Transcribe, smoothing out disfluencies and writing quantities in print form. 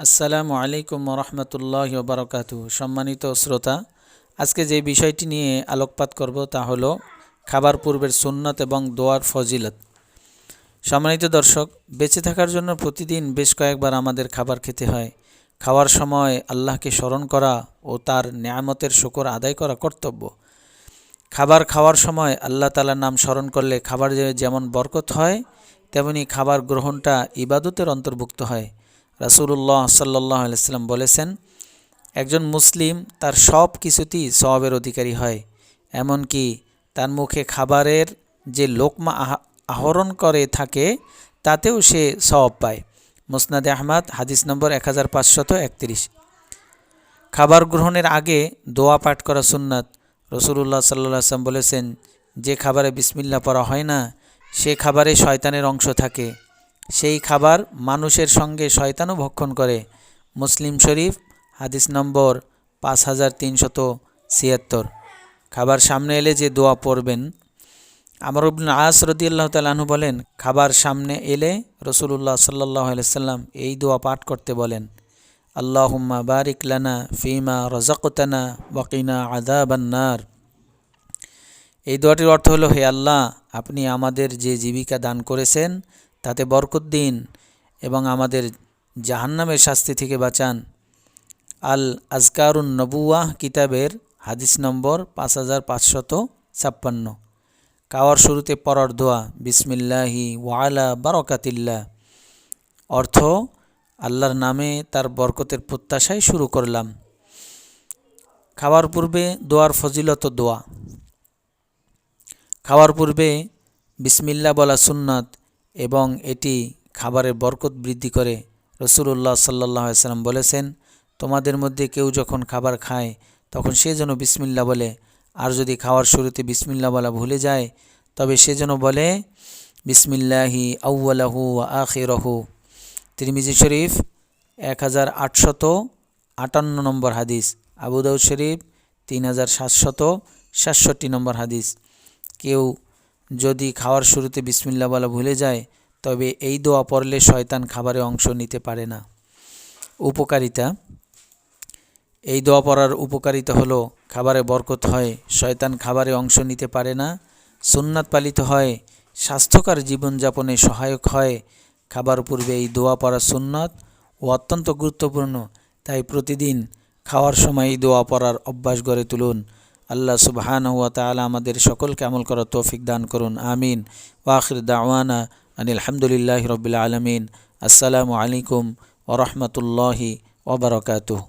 আসসালামু আলাইকুম রহমতুল্লাহি ওয়া বারাকাতুহু। সম্মানিত শ্রোতা, আজকে যে বিষয়টি নিয়ে আলোকপাত করব তা হলো খাবার পূর্বের সুন্নত এবং দোয়ার ফজিলত। সম্মানিত দর্শক, বেঁচে থাকার জন্য প্রতিদিন বেশ কয়েকবার আমাদের খাবার খেতে হয়। খাওয়ার সময় আল্লাহকে স্মরণ করা ও তার নেয়ামতের শুকর আদায় করা কর্তব্য। খাবার খাওয়ার সময় আল্লাহ তাআলার নাম স্মরণ করলে খাবার যেমন বরকত হয়, তেমনি খাবার গ্রহণটা ইবাদতের অন্তর্ভুক্ত হয়। রাসূলুল্লাহ সাল্লাল্লাহু আলাইহি ওয়াসাল্লাম বলেছেন, একজন মুসলিম তার সব কিছুতেই সওয়াবের অধিকারী হয়, এমনকি তার মুখে খাবারের যে লোকমা আহরণ করে থাকে তাতেও সে সওয়াব পায়। মুসনাদে আহমদ, হাদিস নম্বর 1531। খাবার গ্রহণের আগে দোয়া পাঠ করা সুন্নাত। রাসূলুল্লাহ সাল্লাল্লাহু আলাইহি ওয়াসাল্লাম বলেছেন, যে খাবারে বিসমিল্লাহ পড়া হয় না সে খাবারে শয়তানের অংশ থাকে, সেই খাবার মানুষের সঙ্গে শয়তানও ভক্ষণ করে। মুসলিম শরীফ, হাদিস নম্বর 5376। খাবার সামনে এলে যে দোয়া পড়বেন। আমর ইবনে আস রাদিয়াল্লাহু তাআলা আনহু বলেন, খাবার সামনে এলে রাসূলুল্লাহ সাল্লাল্লাহু আলাইহি ওয়াসাল্লাম এই দোয়া পাঠ করতে বলেন, আল্লাহুম্মা বারিক লানা ফিমা রাযাকতানা ওয়া কিনা আযাবান নার। এই দোয়াটির অর্থ হলো, হে আল্লাহ, আপনি আমাদের যে জীবিকা দান করেছেন তাতে বরকত দিন এবং আমাদের জাহান্নামের শাস্তি থেকে বাঁচান। আল আজকারুন নবুওয়াহ কিতাবের হাদিস নম্বর 5556। খাওয়ার শুরুতে পড়ার দোয়া, বিসমিল্লাহি ওয়া আলা বারাকাতিল্লাহ। অর্থ, আল্লাহর নামে তার বরকতের প্রত্যাশায় শুরু করলাম। খাওয়ার পূর্বে দোয়ার ফজিলত দোয়া। খাওয়ার পূর্বে বিসমিল্লাহ বলা সুন্নাত এবং এটি খাবারের বরকত বৃদ্ধি করে। রাসূলুল্লাহ সাল্লাল্লাহু আলাইহি ওয়াসাল্লাম বলেছেন, তোমাদের মধ্যে কেউ যখন খাবার খায় তখন সে যেন বিসমিল্লাহ বলে, আর যদি খাওয়ার শুরুতে বিসমিল্লাহ বলা ভুলে যায় তবে সে যেন বলে বিসমিল্লাহি আউয়ালাহু ওয়া আখিরাহু। তিরমিজি শরীফ 1858 নম্বর হাদিস, আবু দাউদ শরীফ 3767 নম্বর হাদিস। কেউ যদি খাওয়ার শুরুতে বিসমিল্লাহ বলা ভুলে যায় তবে এই দোয়া পড়লে শয়তান খাবারে অংশ নিতে পারে না। উপকারিতা। এই দোয়া পড়ার উপকারিতা হলো, খাবারে বরকত হয়, শয়তান খাবারে অংশ নিতে পারে না, সুন্নাত পালিত হয়, স্বাস্থ্যকর জীবনযাপনে সহায়ক হয়। খাবার পূর্বে এই দোয়া পড়া সুন্নাত ও অত্যন্ত গুরুত্বপূর্ণ, তাই প্রতিদিন খাওয়ার সময় এই দোয়া পড়ার অভ্যাস গড়ে তুলুন। আল্লাহ সুবহানাহু ওয়া তাআলা আমাদের সকলকে আমল করার তৌফিক দান করুন, আমিন। ওয়া আখির দাওয়ানা আনিল হামদুলিল্লাহি রাব্বিল আলামিন। আসসালামু আলাইকুম ওয়া রাহমাতুল্লাহি ওয়া বারাকাতুহু।